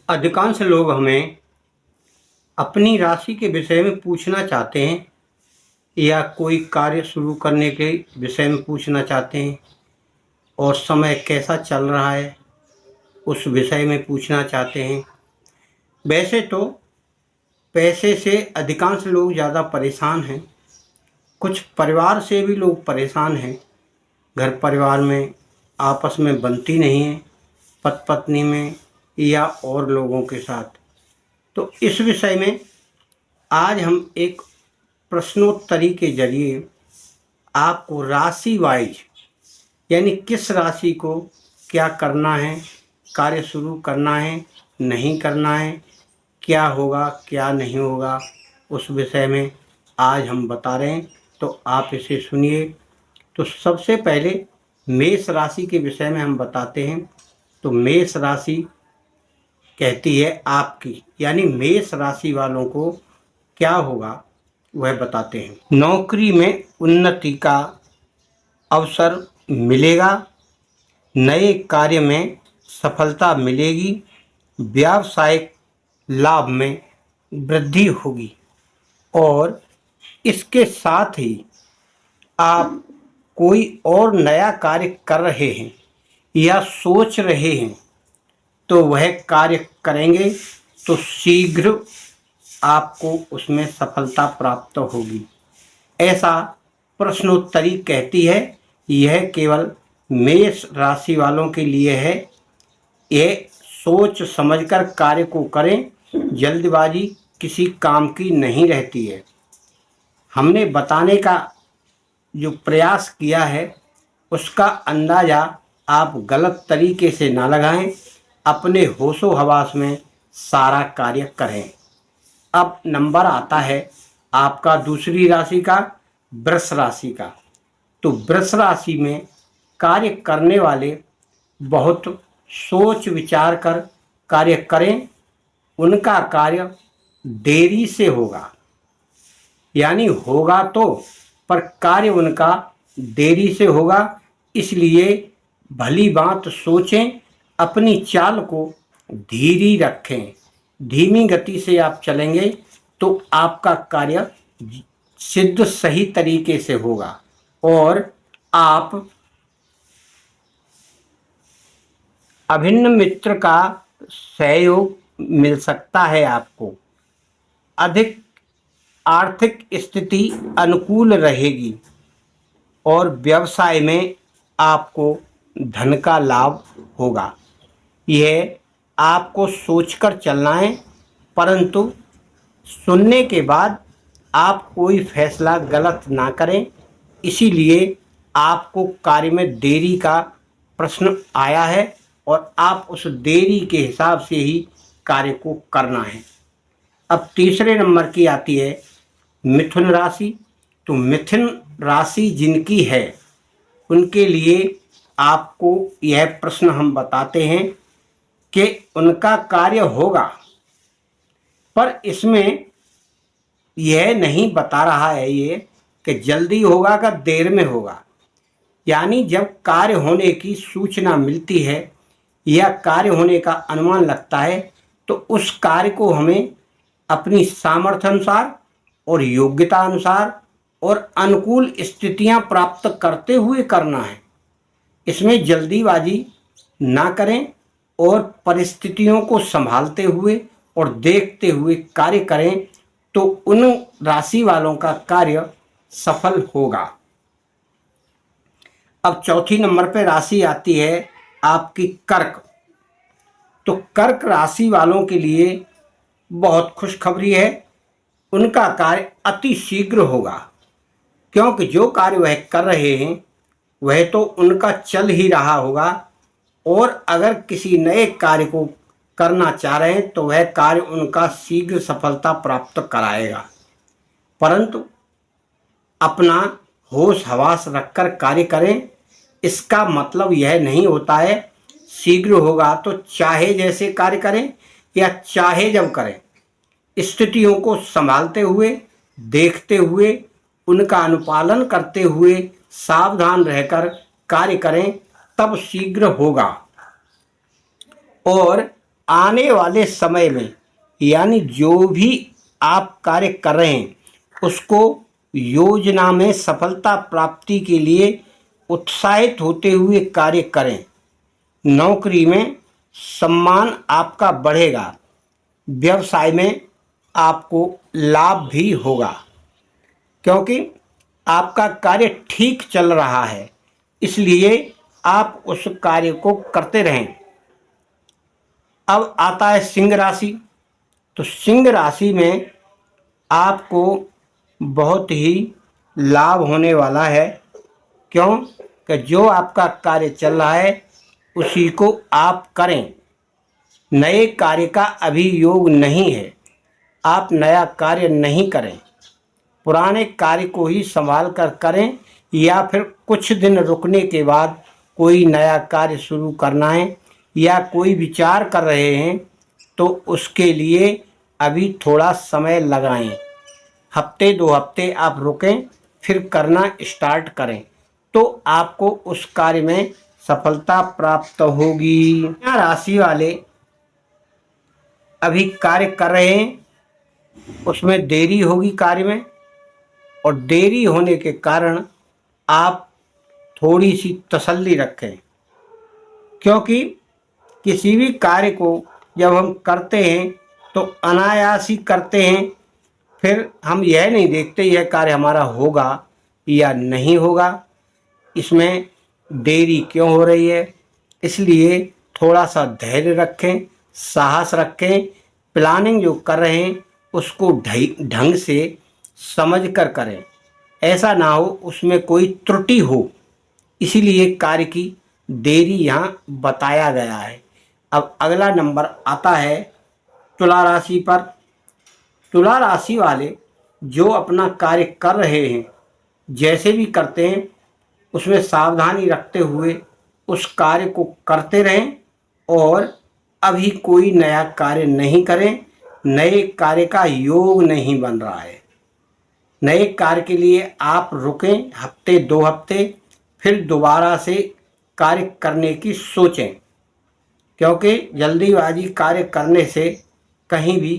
अधिकांश लोग हमें अपनी राशि के विषय में पूछना चाहते हैं या कोई कार्य शुरू करने के विषय में पूछना चाहते हैं और समय कैसा चल रहा है उस विषय में पूछना चाहते हैं। वैसे तो पैसे से अधिकांश लोग ज़्यादा परेशान हैं। कुछ परिवार से भी लोग परेशान हैं। घर परिवार में आपस में बनती नहीं है, पति पत्नी में या और लोगों के साथ। तो इस विषय में आज हम एक प्रश्नोत्तरी के जरिए आपको राशि वाइज यानी किस राशि को क्या करना है, कार्य शुरू करना है, नहीं करना है, क्या होगा क्या नहीं होगा, उस विषय में आज हम बता रहे हैं। तो आप इसे सुनिए। तो सबसे पहले मेष राशि के विषय में हम बताते हैं। तो मेष राशि कहती है आपकी यानी मेष राशि वालों को क्या होगा वह बताते हैं। नौकरी में उन्नति का अवसर मिलेगा, नए कार्य में सफलता मिलेगी, व्यावसायिक लाभ में वृद्धि होगी और इसके साथ ही आप कोई और नया कार्य कर रहे हैं या सोच रहे हैं तो वह कार्य करेंगे तो शीघ्र आपको उसमें सफलता प्राप्त होगी, ऐसा प्रश्नोत्तरी कहती है। यह केवल मेष राशि वालों के लिए है। यह सोच समझकर कार्य को करें, जल्दबाजी किसी काम की नहीं रहती है। हमने बताने का जो प्रयास किया है उसका अंदाज़ा आप गलत तरीके से ना लगाएं, अपने होशो हवास में सारा कार्य करें। अब नंबर आता है आपका दूसरी राशि का, वृष राशि का। तो वृष राशि में कार्य करने वाले बहुत सोच विचार कर कार्य करें। उनका कार्य देरी से होगा, यानी होगा तो पर कार्य उनका देरी से होगा। इसलिए भली बात सोचें, अपनी चाल को धीरी रखें। धीमी गति से आप चलेंगे तो आपका कार्य सिद्ध सही तरीके से होगा और आप अभिन्न मित्र का सहयोग मिल सकता है। आपको अधिक आर्थिक स्थिति अनुकूल रहेगी और व्यवसाय में आपको धन का लाभ होगा। यह आपको सोचकर चलना है, परंतु सुनने के बाद आप कोई फैसला गलत ना करें। इसीलिए आपको कार्य में देरी का प्रश्न आया है और आप उस देरी के हिसाब से ही कार्य को करना है। अब तीसरे नंबर की आती है मिथुन राशि। तो मिथुन राशि जिनकी है उनके लिए आपको यह प्रश्न हम बताते हैं कि उनका कार्य होगा, पर इसमें यह नहीं बता रहा है ये कि जल्दी होगा का देर में होगा। यानी जब कार्य होने की सूचना मिलती है या कार्य होने का अनुमान लगता है तो उस कार्य को हमें अपनी सामर्थ्य अनुसार और योग्यता अनुसार और अनुकूल स्थितियां प्राप्त करते हुए करना है। इसमें जल्दीबाजी ना करें और परिस्थितियों को संभालते हुए और देखते हुए कार्य करें तो उन राशि वालों का कार्य सफल होगा। अब चौथी नंबर पर राशि आती है आपकी कर्क। तो कर्क राशि वालों के लिए बहुत खुशखबरी है। उनका कार्य अति शीघ्र होगा, क्योंकि जो कार्य वह कर रहे हैं वह तो उनका चल ही रहा होगा और अगर किसी नए कार्य को करना चाह रहे हैं तो वह कार्य उनका शीघ्र सफलता प्राप्त कराएगा। परंतु अपना होश हवास रखकर कार्य करें। इसका मतलब यह नहीं होता है शीघ्र होगा तो चाहे जैसे कार्य करें या चाहे जब करें। स्थितियों को संभालते हुए, देखते हुए, उनका अनुपालन करते हुए सावधान रहकर कार्य करें, तब शीघ्र होगा। और आने वाले समय में यानी जो भी आप कार्य कर रहे हैं उसको योजना में सफलता प्राप्ति के लिए उत्साहित होते हुए कार्य करें। नौकरी में सम्मान आपका बढ़ेगा। व्यवसाय में आपको लाभ भी होगा क्योंकि आपका कार्य ठीक चल रहा है, इसलिए आप उस कार्य को करते रहें। अब आता है सिंह राशि। तो सिंह राशि में आपको बहुत ही लाभ होने वाला है। क्यों कि जो आपका कार्य चल रहा है उसी को आप करें। नए कार्य का अभी योग नहीं है, आप नया कार्य नहीं करें, पुराने कार्य को ही संभाल कर करें या फिर कुछ दिन रुकने के बाद कोई नया कार्य शुरू करना है या कोई विचार कर रहे हैं तो उसके लिए अभी थोड़ा समय लगाएं। हफ्ते 2 हफ्ते आप रुकें फिर करना स्टार्ट करें तो आपको उस कार्य में सफलता प्राप्त होगी। कन्या राशि वाले अभी कार्य कर रहे हैं उसमें देरी होगी कार्य में, और देरी होने के कारण आप थोड़ी सी तसल्ली रखें क्योंकि किसी भी कार्य को जब हम करते हैं तो अनायास ही करते हैं, फिर हम यह नहीं देखते यह कार्य हमारा होगा या नहीं होगा, इसमें देरी क्यों हो रही है। इसलिए थोड़ा सा धैर्य रखें, साहस रखें, प्लानिंग जो कर रहे हैं उसको ढंग से समझ कर करें, ऐसा ना हो उसमें कोई त्रुटि हो, इसीलिए कार्य की देरी यहाँ बताया गया है। अब अगला नंबर आता है तुला राशि पर। तुला राशि वाले जो अपना कार्य कर रहे हैं जैसे भी करते हैं उसमें सावधानी रखते हुए उस कार्य को करते रहें और अभी कोई नया कार्य नहीं करें। नए कार्य का योग नहीं बन रहा है। नए कार्य के लिए आप रुकें हफ्ते 2 हफ्ते, फिर दोबारा से कार्य करने की सोचें क्योंकि जल्दीबाजी कार्य करने से कहीं भी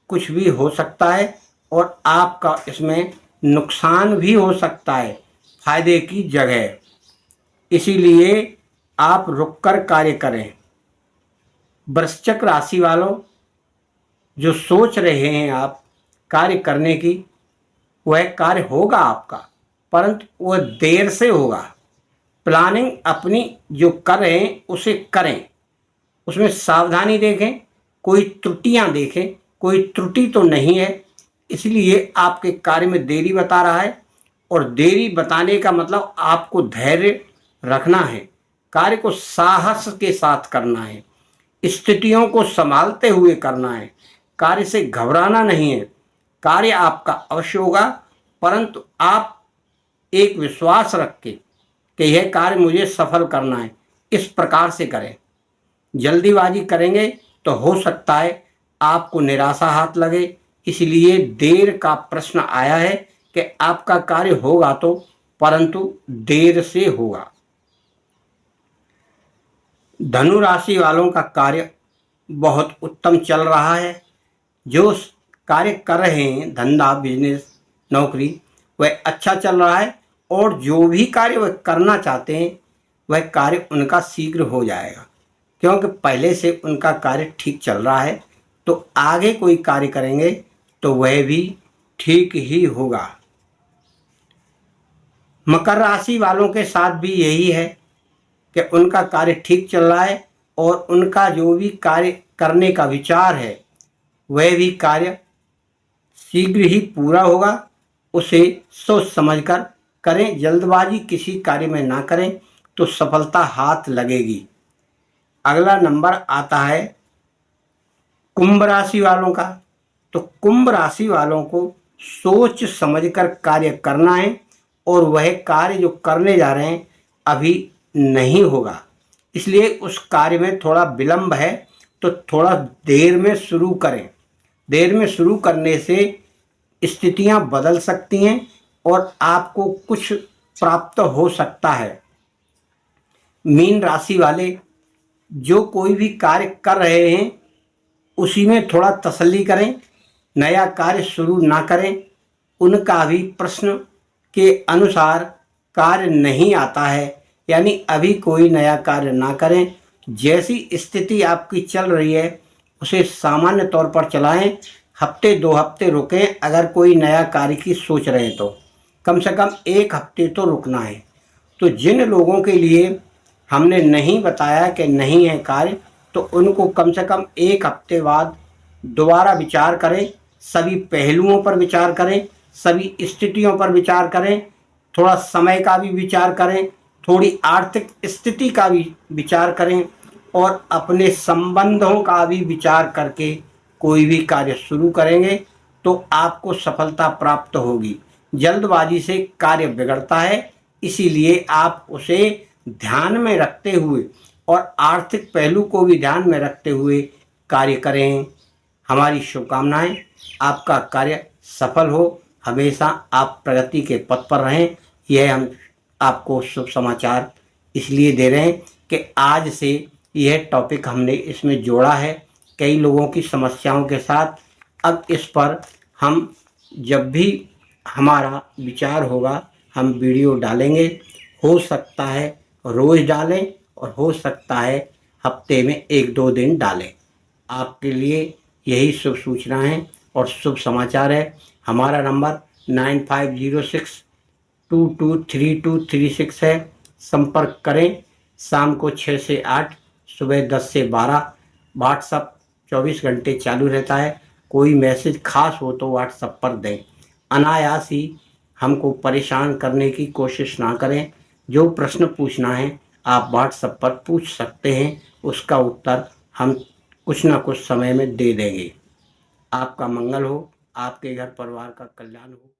कुछ भी हो सकता है और आपका इसमें नुकसान भी हो सकता है फायदे की जगह। इसीलिए आप रुककर कार्य करें। वृश्चिक राशि वालों जो सोच रहे हैं आप कार्य करने की, वह कार्य होगा आपका, परंतु वह देर से होगा। प्लानिंग अपनी जो कर रहे हैं उसे करें, उसमें सावधानी देखें, कोई त्रुटियां देखें, कोई त्रुटि तो नहीं है, इसलिए आपके कार्य में देरी बता रहा है। और देरी बताने का मतलब आपको धैर्य रखना है, कार्य को साहस के साथ करना है, स्थितियों को संभालते हुए करना है, कार्य से घबराना नहीं है। कार्य आपका अवश्य होगा, परंतु आप एक विश्वास रख के कि यह कार्य मुझे सफल करना है, इस प्रकार से करें। जल्दीबाजी करेंगे तो हो सकता है आपको निराशा हाथ लगे, इसलिए देर का प्रश्न आया है कि आपका कार्य होगा तो, परंतु देर से होगा। धनु राशि वालों का कार्य बहुत उत्तम चल रहा है। जो कार्य कर रहे हैं, धंधा बिजनेस नौकरी, वह अच्छा चल रहा है और जो भी कार्य वह करना चाहते हैं वह कार्य उनका शीघ्र हो जाएगा क्योंकि पहले से उनका कार्य ठीक चल रहा है। तो आगे कोई कार्य करेंगे तो वह भी ठीक ही होगा। मकर राशि वालों के साथ भी यही है कि उनका कार्य ठीक चल रहा है और उनका जो भी कार्य करने का विचार है वह भी कार्य शीघ्र ही पूरा होगा। उसे सोच समझकर करें, जल्दबाजी किसी कार्य में ना करें तो सफलता हाथ लगेगी। अगला नंबर आता है कुंभ राशि वालों का। तो कुंभ राशि वालों को सोच समझकर कार्य करना है और वह कार्य जो करने जा रहे हैं अभी नहीं होगा, इसलिए उस कार्य में थोड़ा विलंब है तो थोड़ा देर में शुरू करें। देर में शुरू करने से स्थितियां बदल सकती हैं और आपको कुछ प्राप्त हो सकता है। मीन राशि वाले जो कोई भी कार्य कर रहे हैं उसी में थोड़ा तसल्ली करें, नया कार्य शुरू ना करें। उनका भी प्रश्न के अनुसार कार्य नहीं आता है, यानी अभी कोई नया कार्य ना करें। जैसी स्थिति आपकी चल रही है उसे सामान्य तौर पर चलाएं। हफ्ते 2 हफ्ते रुकें, अगर कोई नया कार्य की सोच रहे हैं तो कम से कम 1 हफ्ते तो रुकना है। तो जिन लोगों के लिए हमने नहीं बताया कि नहीं है कार्य, तो उनको कम से कम 1 हफ्ते बाद दोबारा विचार करें, सभी पहलुओं पर विचार करें, सभी स्थितियों पर विचार करें, थोड़ा समय का भी विचार करें, थोड़ी आर्थिक स्थिति का भी विचार करें और अपने संबंधों का भी विचार करके कोई भी कार्य शुरू करेंगे तो आपको सफलता प्राप्त होगी। जल्दबाजी से कार्य बिगड़ता है, इसीलिए आप उसे ध्यान में रखते हुए और आर्थिक पहलू को भी ध्यान में रखते हुए कार्य करें। हमारी शुभकामनाएं, आपका कार्य सफल हो, हमेशा आप प्रगति के पथ पर रहें। यह हम आपको शुभ समाचार इसलिए दे रहे हैं कि आज से यह टॉपिक हमने इसमें जोड़ा है कई लोगों की समस्याओं के साथ। अब इस पर हम जब भी हमारा विचार होगा हम वीडियो डालेंगे। हो सकता है रोज़ डालें और हो सकता है हफ्ते में 1-2 दिन डालें। आपके लिए यही शुभ सूचनाएं और शुभ समाचार है। हमारा नंबर 9506223236 है। संपर्क करें। शाम को 6 से 8, सुबह 10 से 12। व्हाट्सअप 24 घंटे चालू रहता है। कोई मैसेज खास हो तो व्हाट्सअप पर दें। अनायास ही हमको परेशान करने की कोशिश ना करें। जो प्रश्न पूछना है आप व्हाट्सएप पर पूछ सकते हैं, उसका उत्तर हम कुछ ना कुछ समय में दे देंगे। आपका मंगल हो, आपके घर परिवार का कल्याण हो।